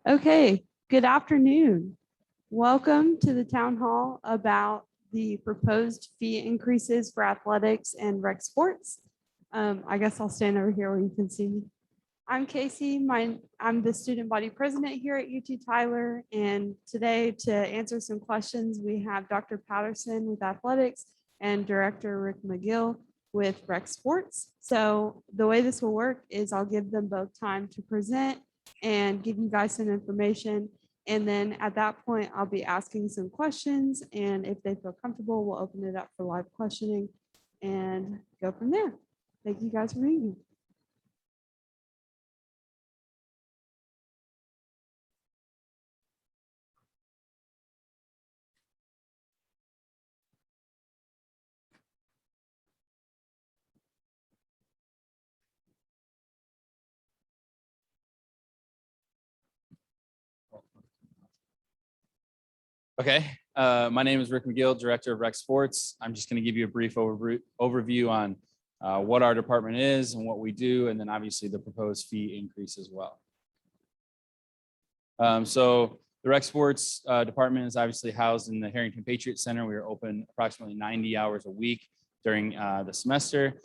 Okay, good afternoon. Welcome to the town hall about the proposed fee increases for athletics and rec sports. I guess I'll stand over here where you can see me. I'm Casey. I'm the student body president here at UT Tyler. And today to answer some questions, we have Dr. Patterson with athletics and Director Rick McGill with rec sports. So the way this will work is I'll give them both time to present and give you guys some information. And then at that point, I'll be asking some questions. And if they feel comfortable, we'll open it up for live questioning and go from there. Thank you guys for being here. Okay, my name is Rick McGill, Director of Rec Sports. I'm just going to give you a brief overview on what our department is and what we do, and then obviously the proposed fee increase as well. So the Rec Sports department is obviously housed in the Harrington Patriot Center. We are open approximately 90 hours a week during the semester.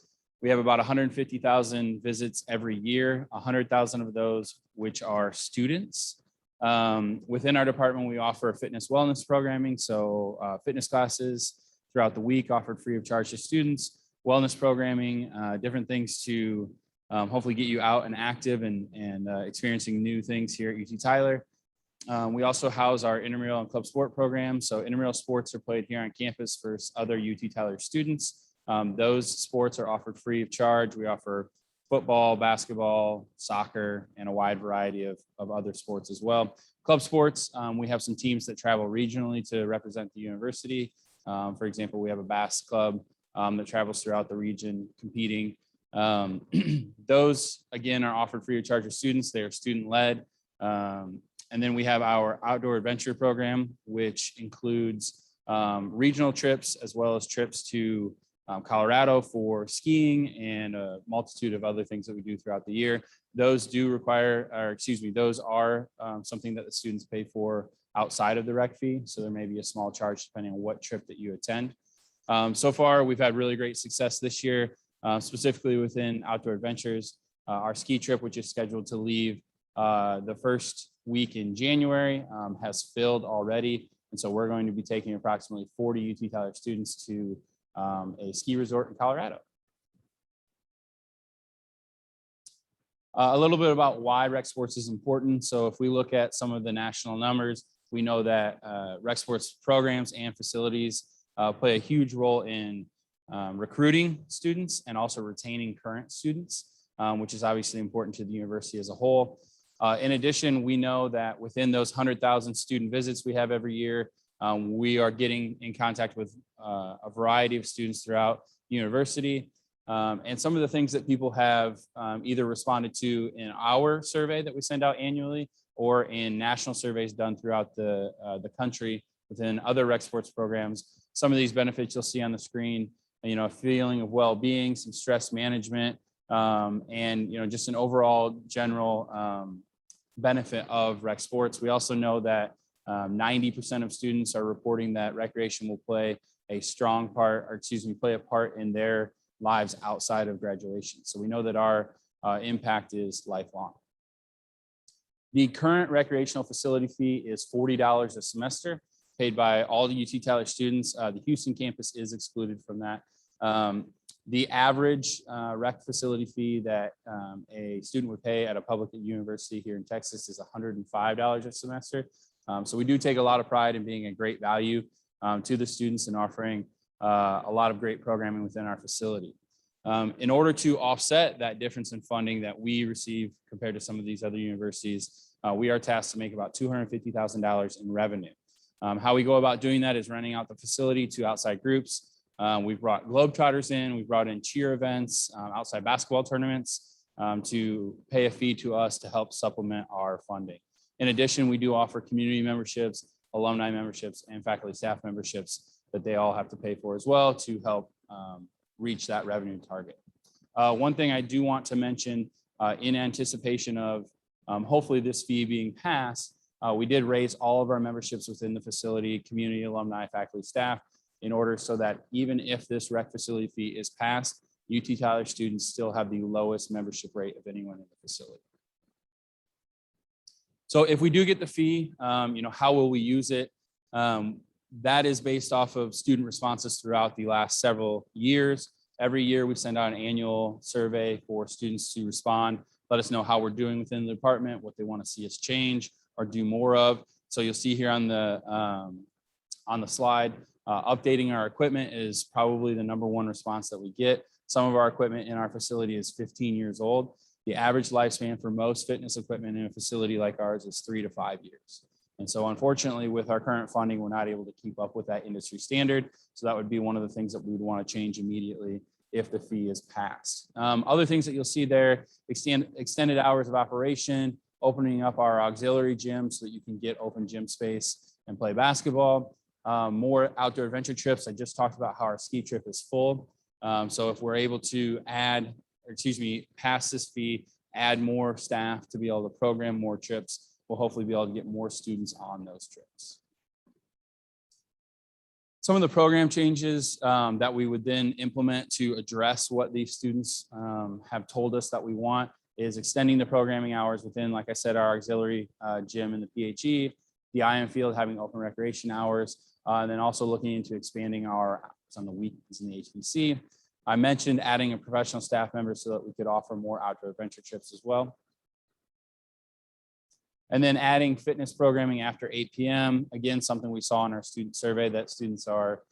We have about 150,000 visits every year, 100,000 of those which are students. Within our department, we offer fitness wellness programming. So fitness classes throughout the week offered free of charge to students, wellness programming, different things to hopefully get you out and active and experiencing new things here at UT Tyler. We also house our intramural and club sport program. So intramural sports are played here on campus for other UT Tyler students. Those sports are offered free of charge. We offer football, basketball, soccer, and a wide variety of other sports as well. Club sports, we have some teams that travel regionally to represent the university. For example, we have a bass club that travels throughout the region competing. Those, again, are offered free of charge to students. They are student-led. And then we have our outdoor adventure program, which includes regional trips as well as trips to Colorado for skiing and a multitude of other things that we do throughout the year. Those do require, or excuse me, those are something that the students pay for outside of the rec fee. So there may be a small charge depending on what trip that you attend. So far, we've had really great success this year, specifically within outdoor adventures. Our ski trip, which is scheduled to leave the first week in January, has filled already. And so we're going to be taking approximately 40 UT Tyler students to a ski resort in Colorado. A little bit about why rec sports is important. So if we look at some of the national numbers, we know that rec sports programs and facilities play a huge role in recruiting students and also retaining current students, which is obviously important to the university as a whole. In addition, we know that within those 100,000 student visits we have every year, we are getting in contact with a variety of students throughout the university. And some of the things that people have either responded to in our survey that we send out annually or in national surveys done throughout the country within other rec sports programs. Some of these benefits you'll see on the screen, a feeling of well-being, some stress management, and just an overall general benefit of rec sports. We also know that 90% of students are reporting that recreation will play a strong part, or play a part in their lives outside of graduation. So we know that our impact is lifelong. The current recreational facility fee is $40 a semester, paid by all the UT Tyler students. The Houston campus is excluded from that. The average rec facility fee that a student would pay at a public university here in Texas is $105 a semester. So we do take a lot of pride in being a great value to the students and offering a lot of great programming within our facility. In order to offset that difference in funding that we receive compared to some of these other universities, we are tasked to make about $250,000 in revenue. How we go about doing that is renting out the facility to outside groups. We've brought Globetrotters in, we've brought in cheer events, outside basketball tournaments to pay a fee to us to help supplement our funding. In addition, we do offer community memberships, alumni memberships, and faculty staff memberships that they all have to pay for as well to help reach that revenue target. One thing I do want to mention in anticipation of Hopefully this fee being passed, we did raise all of our memberships within the facility, community, alumni, faculty, staff, in order so that even if this rec facility fee is passed, UT Tyler students still have the lowest membership rate of anyone in the facility. So if we do get the fee, how will we use it? That is based off of student responses throughout the last several years. Every year we send out an annual survey for students to respond, let us know how we're doing within the department, what they want to see us change or do more of. So you'll see here on the slide, updating our equipment is probably the #1 response that we get. Some of our equipment in our facility is 15 years old. The average lifespan for most fitness equipment in a facility like ours is 3 to 5 years. And so unfortunately, with our current funding, we're not able to keep up with that industry standard. So that would be one of the things that we would want to change immediately if the fee is passed. Other things that you'll see there, extended hours of operation, opening up our auxiliary gym so that you can get open gym space and play basketball. More outdoor adventure trips. I just talked about how our ski trip is full. So if we're able to pass this fee, add more staff to be able to program more trips, we'll hopefully be able to get more students on those trips. Some of the program changes that we would then implement to address what these students have told us that we want is extending the programming hours within, like I said, our auxiliary gym in the PHE, the IM field having open recreation hours, and then also looking into expanding our hours on the weekends in the HBC. I mentioned adding a professional staff member so that we could offer more outdoor adventure trips as well. And then adding fitness programming after 8 p.m. Again, something we saw in our student survey that students are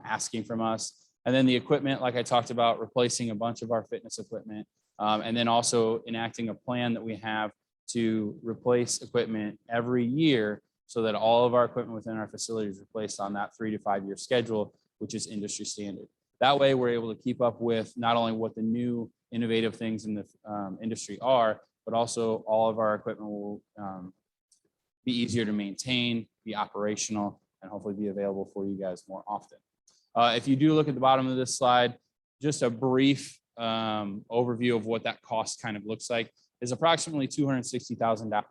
asking from us. And then the equipment, like I talked about, replacing a bunch of our fitness equipment. And then also enacting a plan that we have to replace equipment every year so that all of our equipment within our facility is replaced on that 3 to 5 year schedule, which is industry standard. That way we're able to keep up with not only what the new innovative things in the industry are, but also all of our equipment will be easier to maintain, be operational, and hopefully be available for you guys more often. If you do look at the bottom of this slide, just a brief overview of what that cost kind of looks like is approximately $260,000.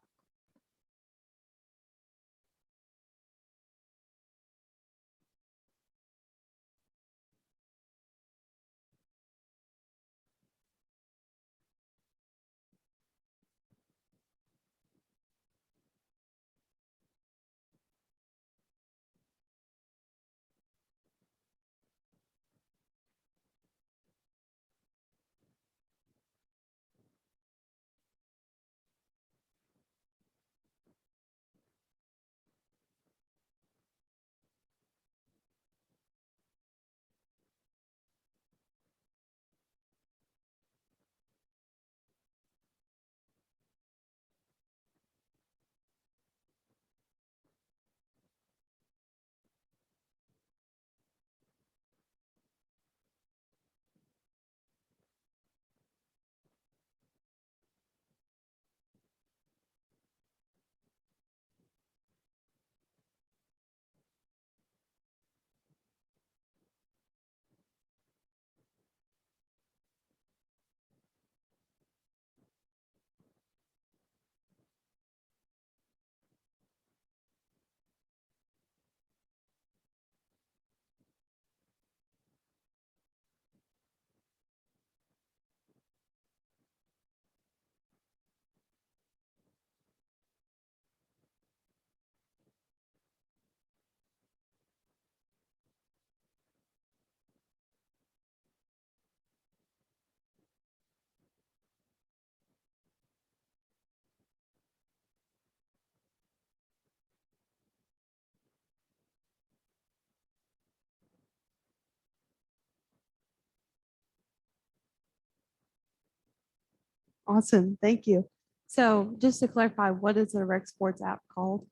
Awesome, thank you. So just to clarify, what is the Rec Sports app called?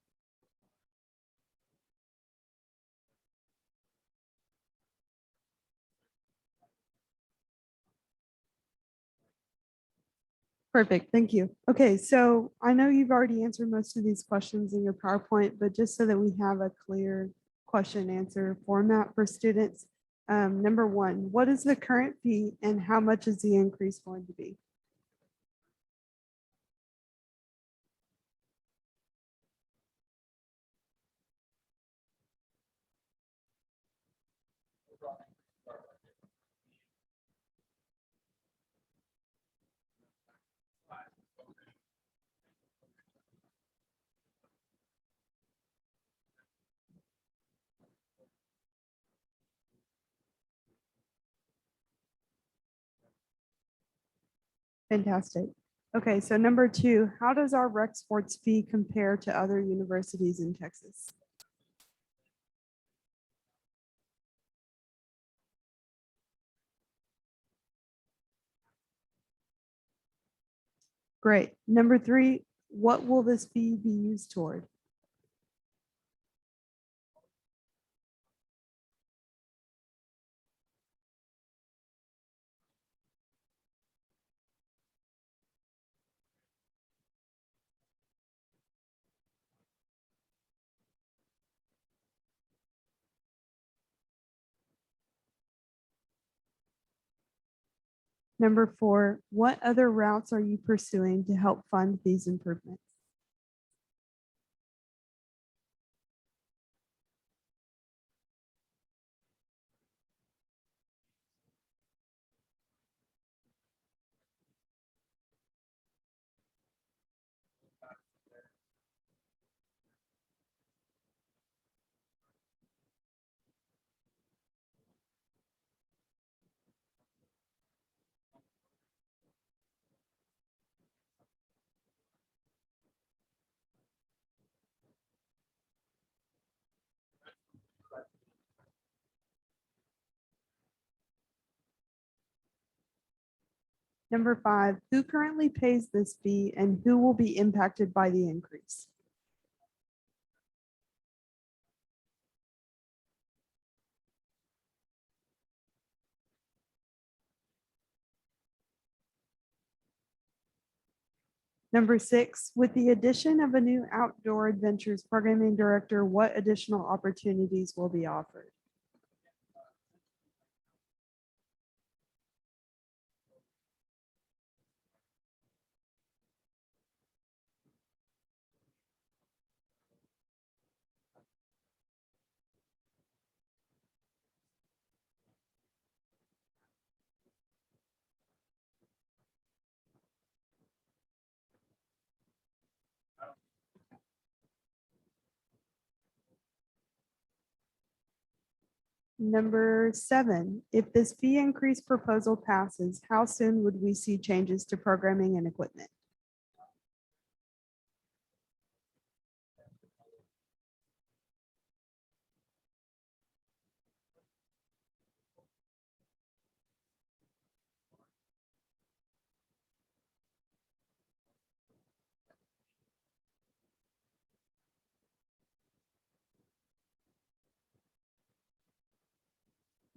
Perfect, thank you. Okay, so I know you've already answered most of these questions in your PowerPoint, but just so that we have a clear question answer format for students. Number one, what is the current fee and how much is the increase going to be? Fantastic. Okay, so number two, how does our rec sports fee compare to other universities in Texas? Great. Number three, what will this fee be used toward? Number four, what other routes are you pursuing to help fund these improvements? Number five, who currently pays this fee and who will be impacted by the increase? Number six, with the addition of a new outdoor adventures programming director, what additional opportunities will be offered? Number seven, if this fee increase proposal passes, how soon would we see changes to programming and equipment?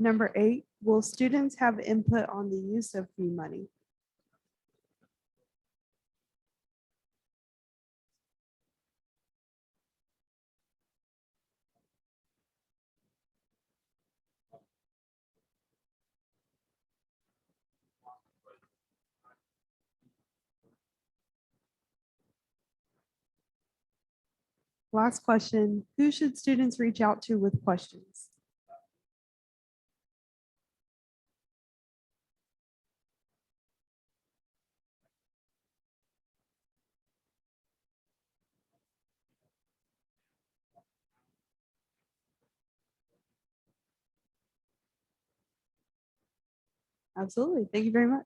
Number eight, will students have input on the use of fee money? Last question, who should students reach out to with questions? Absolutely. Thank you very much.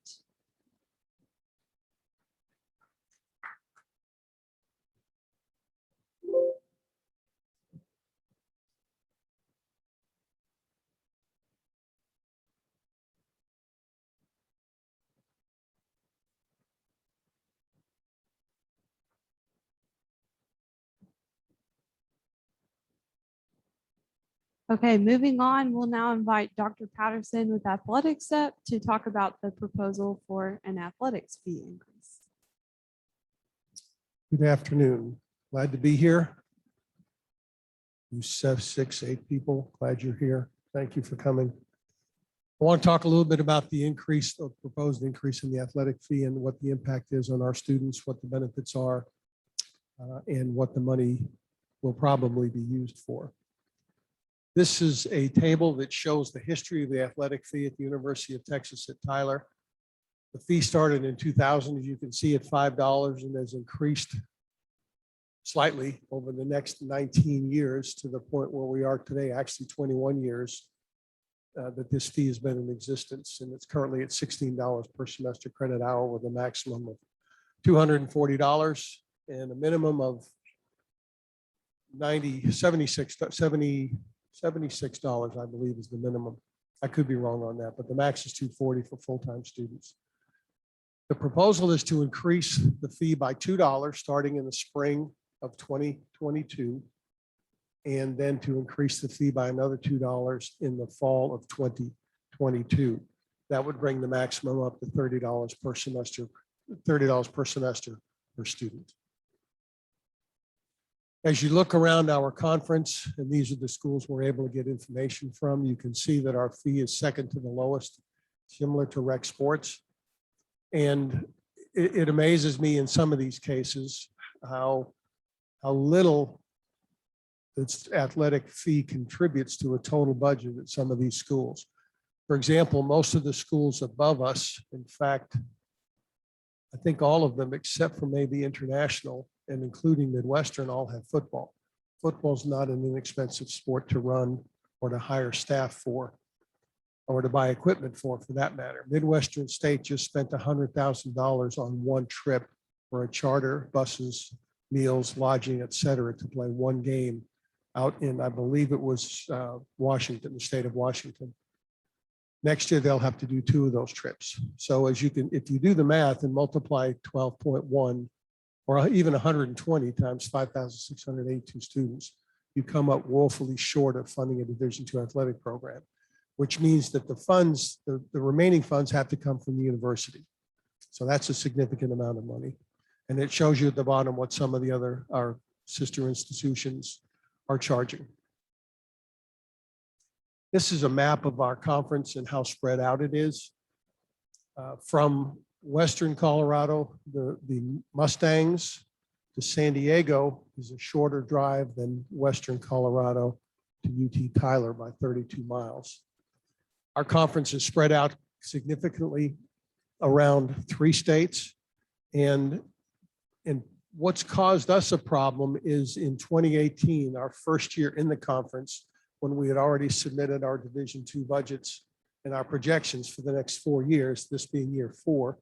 Okay, moving on, we'll now invite Dr. Patterson with Athletics up to talk about the proposal for an athletics fee increase. Good afternoon. Glad to be here. You 6, 8 people, glad you're here. Thank you for coming. I want to talk a little bit about the increase, the proposed increase in the athletic fee and what the impact is on our students, what the benefits are, and what the money will probably be used for. This is a table that shows the history of the athletic fee at the University of Texas at Tyler. The fee started in 2000, as you can see, at $5 and has increased slightly over the next 19 years to the point where we are today, actually 21 years that this fee has been in existence. And it's currently at $16 per semester credit hour with a maximum of $240 and a minimum of $76, I believe, is the minimum. I could be wrong on that, but the max is $240 for full-time students. The proposal is to increase the fee by $2 starting in the spring of 2022, and then to increase the fee by another $2 in the fall of 2022. That would bring the maximum up to $30 per semester, per student. As you look around our conference, and these are the schools we're able to get information from, you can see that our fee is second to the lowest, similar to rec sports. And it amazes me in some of these cases how little its athletic fee contributes to a total budget at some of these schools. For example, most of the schools above us, in fact, I think all of them except for maybe International and including Midwestern, all have football. Football is not an inexpensive sport to run or to hire staff for, or to buy equipment for that matter. Midwestern State just spent $100,000 on one trip for a charter, buses, meals, lodging, et cetera, to play one game out in, I believe it was Washington, the state of Washington. Next year, they'll have to do 2 of those trips. So as you can, if you do the math and multiply 12.1 or even 120 times 5,682 students, you come up woefully short of funding a Division II athletic program, which means that the funds, the remaining funds have to come from the university. So that's a significant amount of money. And it shows you at the bottom what some of the other, our sister institutions are charging. This is a map of our conference and how spread out it is. From Western Colorado, the Mustangs to San Diego is a shorter drive than Western Colorado to UT Tyler by 32 miles. Our conference is spread out significantly around 3 states. And what's caused us a problem is in 2018, our first year in the conference, when we had already submitted our Division II budgets and our projections for the next 4 years, this being year 4,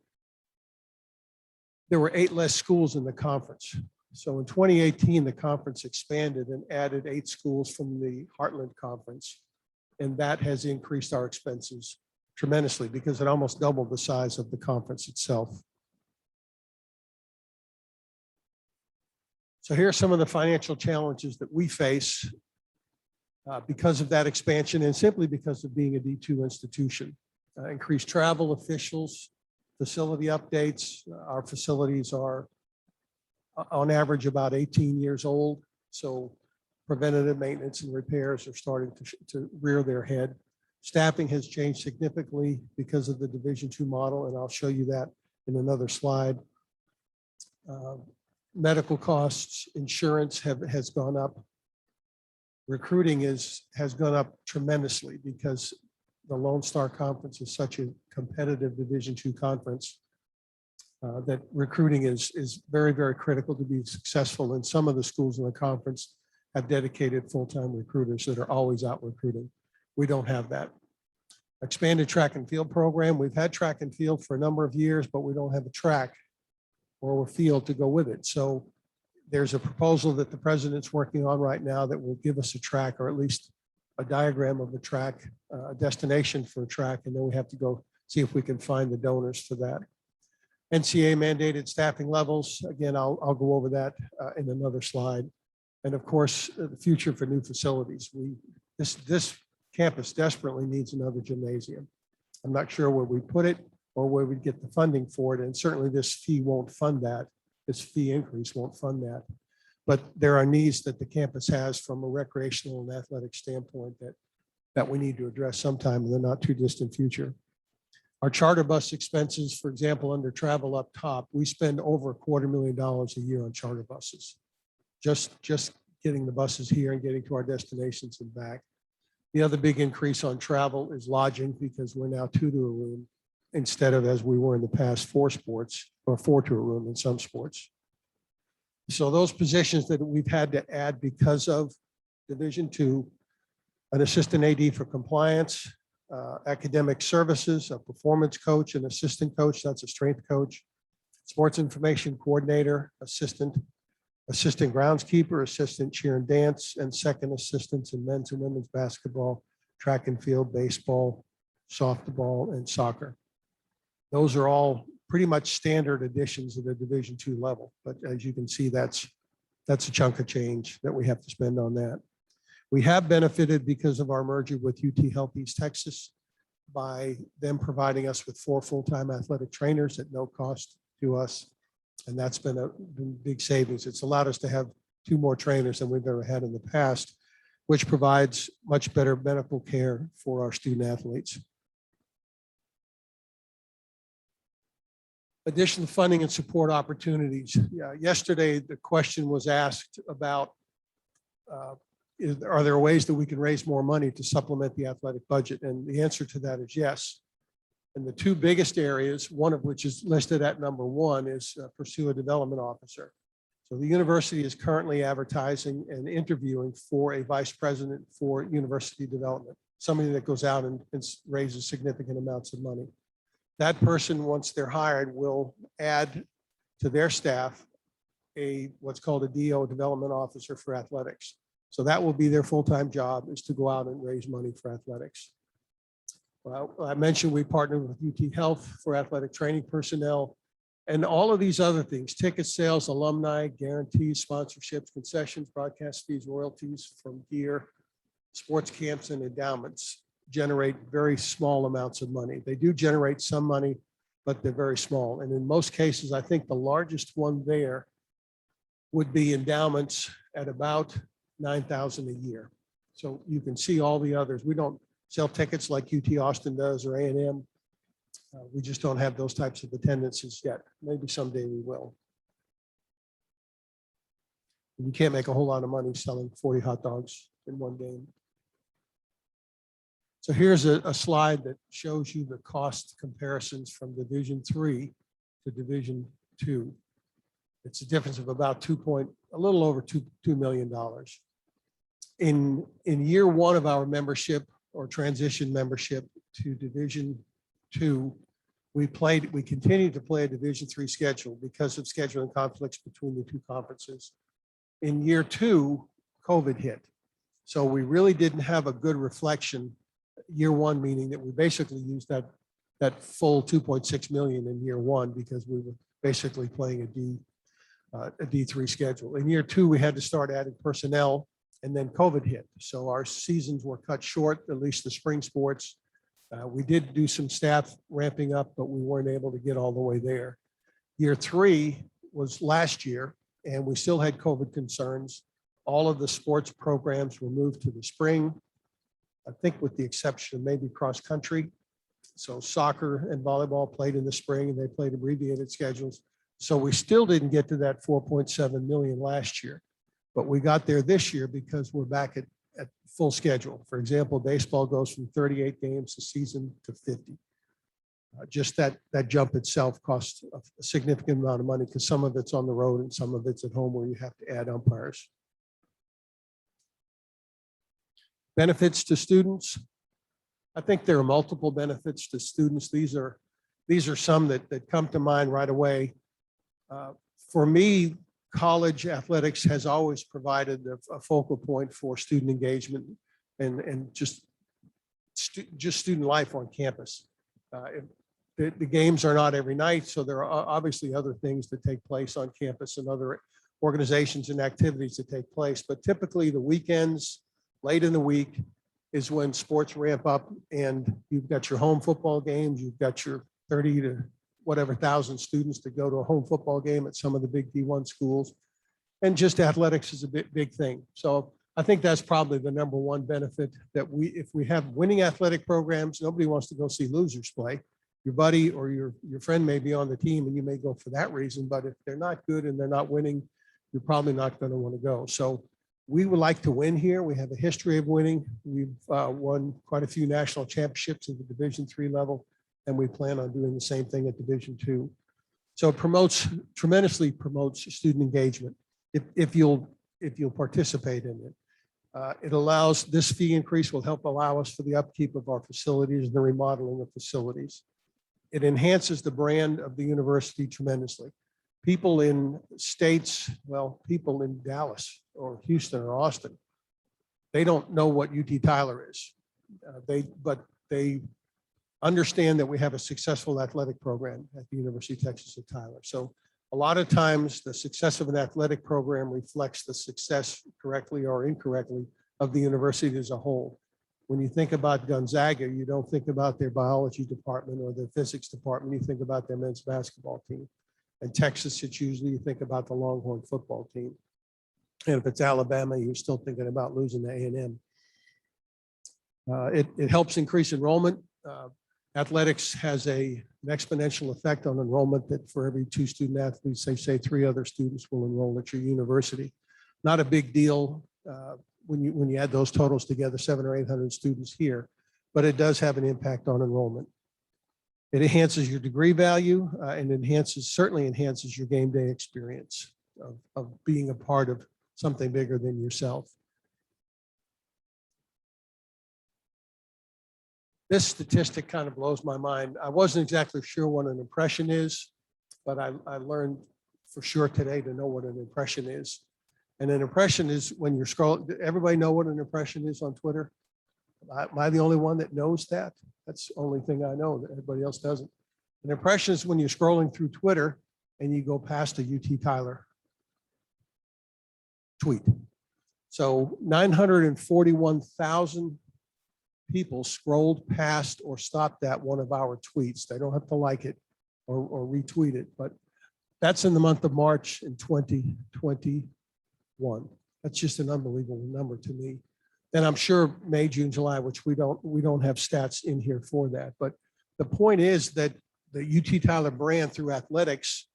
there were 8 less schools in the conference. So in 2018, the conference expanded and added 8 schools from the Heartland Conference. And that has increased our expenses tremendously because it almost doubled the size of the conference itself. So here are some of the financial challenges that we face because of that expansion and simply because of being a D2 institution. Increased travel, officials, facility updates. Our facilities are on average about 18 years old. So preventative maintenance and repairs are starting to rear their head. Staffing has changed significantly because of the Division II model, and I'll show you that in another slide. Medical costs, insurance has gone up. Recruiting has gone up tremendously because the Lone Star Conference is such a competitive Division II conference that recruiting is very, very critical to be successful. And some of the schools in the conference have dedicated full-time recruiters that are always out recruiting. We don't have that. Expanded track and field program. We've had track and field for a number of years, but we don't have a track or a field to go with it. So there's a proposal that the president's working on right now that will give us a track, or at least a diagram of the track, a destination for a track, and then we have to go see if we can find the donors for that. NCAA mandated staffing levels. Again, I'll go over that in another slide. And of course, the future for new facilities. This campus desperately needs another gymnasium. I'm not sure where we put it or where we get the funding for it. And certainly this fee won't fund that. This fee increase won't fund that. But there are needs that the campus has from a recreational and athletic standpoint that we need to address sometime in the not too distant future. Our charter bus expenses, for example, under travel up top, we spend over $250,000 a year on charter buses. Just getting the buses here and getting to our destinations and back. The other big increase on travel is lodging, because we're now 2 to a room instead of, as we were in the past, 4 sports, or 4 to a room in some sports. So those positions that we've had to add because of Division II, an assistant AD for compliance, academic services, a performance coach, an assistant coach, that's a strength coach, sports information coordinator, assistant groundskeeper, assistant cheer and dance, and second assistants in men's and women's basketball, track and field, baseball, softball, and soccer. Those are all pretty much standard additions at the Division II level. But as you can see, that's a chunk of change that we have to spend on that. We have benefited because of our merger with UT Health East Texas by them providing us with 4 full-time athletic trainers at no cost to us. And that's been a big savings. It's allowed us to have 2 more trainers than we've ever had in the past, which provides much better medical care for our student athletes. Additional funding and support opportunities. Yesterday, the question was asked about, are there ways that we can raise more money to supplement the athletic budget? And the answer to that is yes. And the 2 biggest areas, one of which is listed at number 1, is pursue a development officer. So the university is currently advertising and interviewing for a vice president for university development, somebody that goes out and raises significant amounts of money. That person, once they're hired, will add to their staff what's called a DO, development officer for athletics. So that will be their full-time job, is to go out and raise money for athletics. Well, I mentioned we partnered with UT Health for athletic training personnel, and all of these other things: ticket sales, alumni, guarantees, sponsorships, concessions, broadcast fees, royalties from gear, sports camps, and endowments generate very small amounts of money. They do generate some money, but they're very small. And in most cases, I think the largest one there would be endowments at about $9,000 a year. So you can see all the others. We don't sell tickets like UT Austin does or A&M. We just don't have those types of attendances yet. Maybe someday we will. You can't make a whole lot of money selling 40 hot dogs in one game. So here's a slide that shows you the cost comparisons from Division III to Division II. It's a difference of about a little over $2 million. In year 1 of our membership or transition membership to Division II, we continued to play a Division III schedule because of scheduling conflicts between the 2 conferences. In year 2, COVID hit. So we really didn't have a good reflection. Year 1, meaning that we basically used that full 2.6 million in year 1 because we were basically playing a D3 schedule. In year 2, we had to start adding personnel, and then COVID hit. So our seasons were cut short, at least the spring sports. We did do some staff ramping up, but we weren't able to get all the way there. Year 3 was last year, and we still had COVID concerns. All of the sports programs were moved to the spring, I think with the exception of maybe cross country. So soccer and volleyball played in the spring, and they played abbreviated schedules. So we still didn't get to that 4.7 million last year, but we got there this year because we're back at full schedule. For example, baseball goes from 38 games a season to 50. Just that jump itself costs a significant amount of money because some of it's on the road and some of it's at home where you have to add umpires. Benefits to students. I think there are multiple benefits to students. These are some that come to mind right away. For me, college athletics has always provided a focal point for student engagement and just student life on campus. The games are not every night, so there are obviously other things that take place on campus and other organizations and activities that take place. But typically the weekends, late in the week, is when sports ramp up, and you've got your home football games, you've got your 30 to whatever thousand students to go to a home football game at some of the big D1 schools. And just athletics is a big thing. So I think that's probably the number 1 benefit, that if we have winning athletic programs, nobody wants to go see losers play. Your buddy or your friend may be on the team and you may go for that reason, but if they're not good and they're not winning, you're probably not going to want to go. So We would like to win here. We have a history of winning. We've won quite a few national championships at the Division III level, and we plan on doing the same thing at Division II. So it tremendously promotes student engagement if you'll participate in it. It allows, this fee increase will help allow us for the upkeep of our facilities and the remodeling of facilities. It enhances the brand of the university tremendously. People in states, well, people in Dallas or Houston or Austin, they don't know what UT Tyler is. But they understand that we have a successful athletic program at the University of Texas at Tyler. So a lot of times the success of an athletic program reflects the success, correctly or incorrectly, of the university as a whole. When you think about Gonzaga, you don't think about their biology department or their physics department, you think about their men's basketball team. And Texas, it's usually you think about the Longhorn football team. And if it's Alabama, you're still thinking about losing to A&M. It helps increase enrollment. Athletics has an exponential effect on enrollment that for every 2 student athletes, they say 3 other students will enroll at your university. Not a big deal when you add those totals together, 700 or 800 students here, but it does have an impact on enrollment. It enhances your degree value and certainly enhances your game day experience of being a part of something bigger than yourself. This statistic kind of blows my mind. I wasn't exactly sure what an impression is, but I learned for sure today to know what an impression is. And an impression is when you're scrolling. Everybody know what an impression is on Twitter? Am I the only one that knows that? That's the only thing I know that everybody else doesn't. An impression is when you're scrolling through Twitter and you go past a UT Tyler tweet. So 941,000 people scrolled past or stopped at one of our tweets. They don't have to like it or retweet it, but that's in the month of March in 2021. That's just an unbelievable number to me. And I'm sure May, June, July, which we don't have stats in here for that. But the point is that the UT Tyler brand through athletics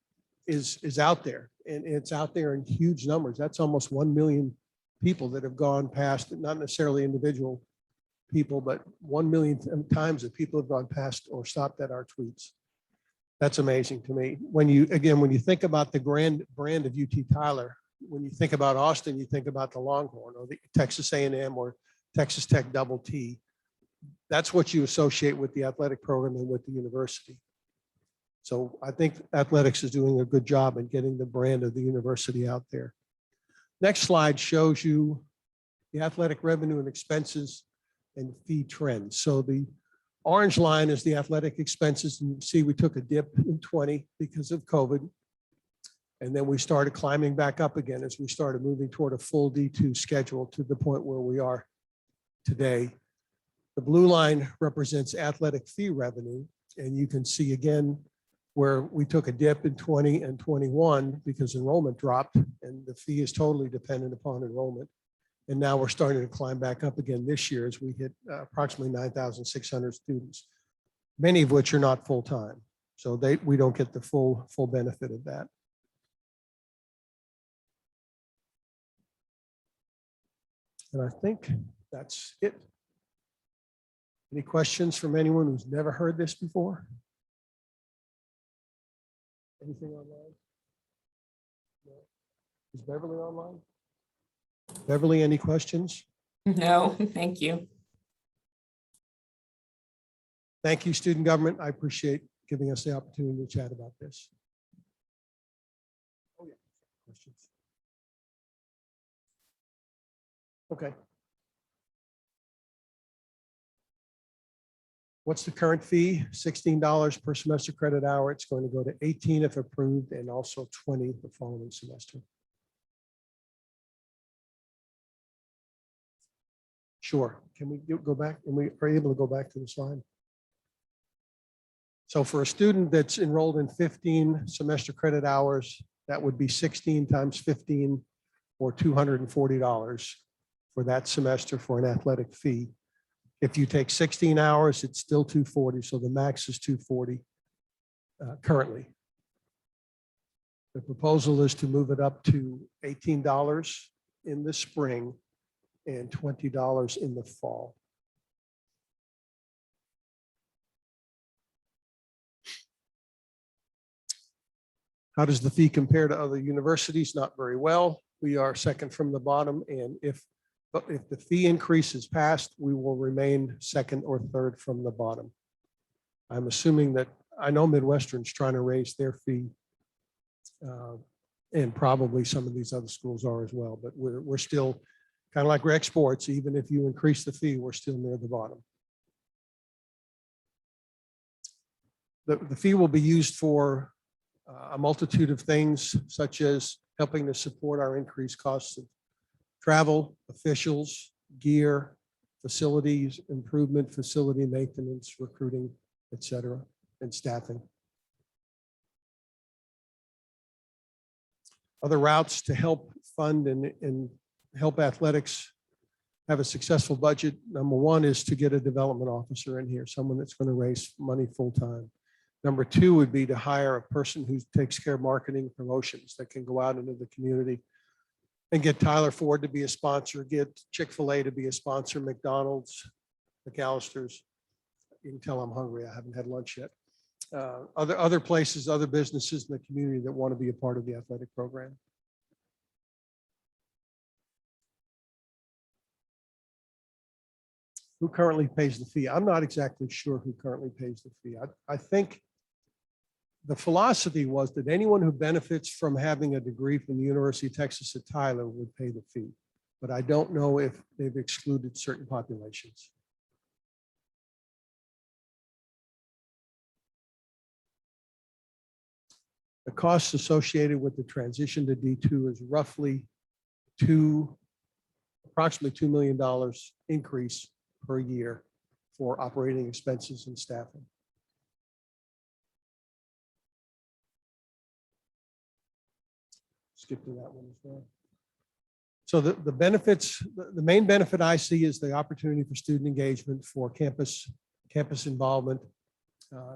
is out there, and it's out there in huge numbers. That's almost 1 million people that have gone past, not necessarily individual people, but 1 million times that people have gone past or stopped at our tweets. That's amazing to me. When you think about the brand of UT Tyler, when you think about Austin, you think about the Longhorn or the Texas A&M or Texas Tech Double T. That's what you associate with the athletic program and with the university. So I think athletics is doing a good job in getting the brand of the university out there. Next slide shows you the athletic revenue and expenses and fee trends. So the orange line is the athletic expenses. And you see we took a dip in 20 because of COVID. And then we started climbing back up again as we started moving toward a full D2 schedule to the point where we are today. The blue line represents athletic fee revenue. And you can see again where we took a dip in 20 and 21 because enrollment dropped and the fee is totally dependent upon enrollment. And now we're starting to climb back up again this year as we hit approximately 9,600 students, many of which are not full-time. So we don't get the full benefit of that. And I think that's it. Any questions from anyone who's never heard this before? Anything online? No. Is Beverly online? Beverly, any questions? No, thank you. Thank you, student government. I appreciate giving us the opportunity to chat about this. Oh, yeah. Questions? Okay. What's the current fee? $16 per semester credit hour. It's going to go to 18 if approved and also 20 the following semester. Sure. Can we go back? And we are able to go back to the slide. So for a student that's enrolled in 15 semester credit hours, that would be 16 times 15 or $240 for that semester for an athletic fee. If you take 16 hours, it's still $240. So the max is $240 currently. The proposal is to move it up to $18 in the spring and $20 in the fall. How does the fee compare to other universities? Not very well. We are second from the bottom, and if the fee increase is passed, we will remain second or third from the bottom. I'm assuming that, I know Midwestern's trying to raise their fee, and probably some of these other schools are as well, but we're still kind of like rec sports. Even if you increase the fee, we're still near the bottom. The fee will be used for a multitude of things, such as helping to support our increased costs of travel, officials, gear, facilities improvement, facility maintenance, recruiting, et cetera, and staffing. Other routes to help fund and help athletics have a successful budget. Number one is to get a development officer in here, someone that's going to raise money full time. Number two would be to hire a person who takes care of marketing promotions that can go out into the community and get Tyler Ford to be a sponsor, get Chick-fil-A to be a sponsor, McDonald's, McAllister's. You can tell I'm hungry. I haven't had lunch yet. Other places, other businesses in the community that want to be a part of the athletic program. Who currently pays the fee? I'm not exactly sure who currently pays the fee. I think the philosophy was that anyone who benefits from having a degree from the University of Texas at Tyler would pay the fee, but I don't know if they've excluded certain populations. The costs associated with the transition to D2 is roughly approximately $2 million increase per year for operating expenses and staffing. Skip to that one as well. So the benefits, the main benefit I see is the opportunity for student engagement, for campus involvement.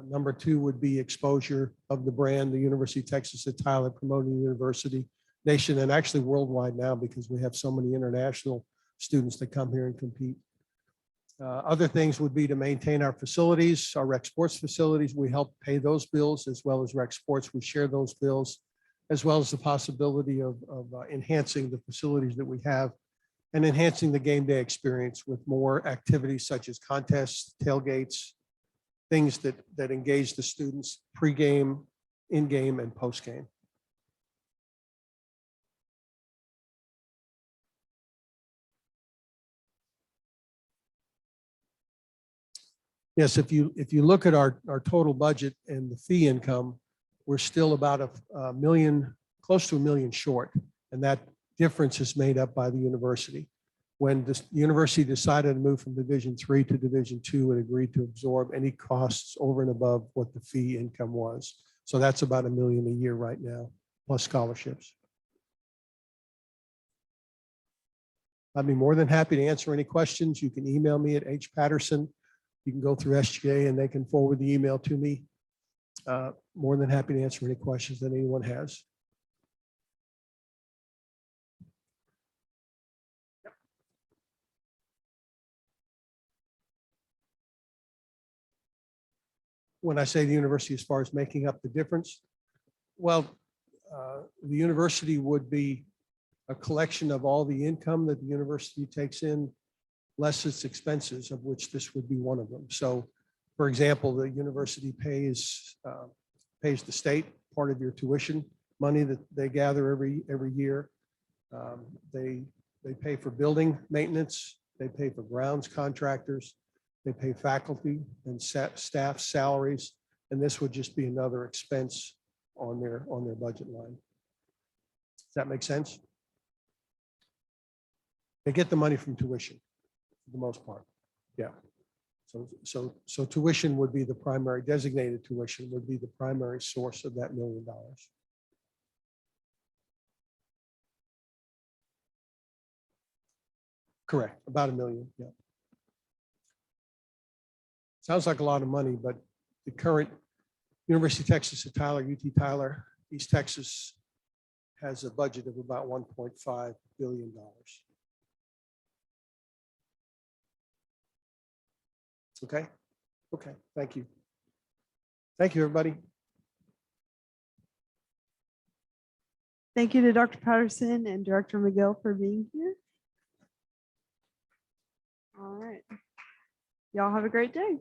Number two would be exposure of the brand, the University of Texas at Tyler, promoting the university nation and actually worldwide now, because we have so many international students that come here and compete. Other things would be to maintain our facilities, our rec sports facilities. We help pay those bills, as well as rec sports. We share those bills, as well as the possibility of enhancing the facilities that we have and enhancing the game day experience with more activities such as contests, tailgates, things that engage the students pre-game, in-game, and post-game. Yes, if you look at our total budget and the fee income, we're still about a million, close to $1 million short. And that difference is made up by the university. When the university decided to move from Division III to Division II, it agreed to absorb any costs over and above what the fee income was. So that's about $1 million a year right now, plus scholarships. I'd be more than happy to answer any questions. You can email me at hpatterson. You can go through SGA and they can forward the email to me. More than happy to answer any questions that anyone has. When I say the university as far as making up the difference, well, the university would be a collection of all the income that the university takes in, less its expenses, of which this would be one of them. So, for example, the university pays the state part of your tuition money that they gather every year. They pay for building maintenance. They pay for grounds contractors. They pay faculty and staff salaries, and this would just be another expense on their budget line. Does that make sense? They get the money from tuition for the most part. Yeah. So tuition would be the primary, designated tuition would be the primary source of that $1 million. Correct, about $1 million. Yeah. Sounds like a lot of money, but the current University of Texas at Tyler, UT Tyler, East Texas has a budget of about $1.5 billion. Okay? Okay, thank you. Thank you, everybody. Thank you to Dr. Patterson and Director McGill for being here. All right. Y'all have a great day.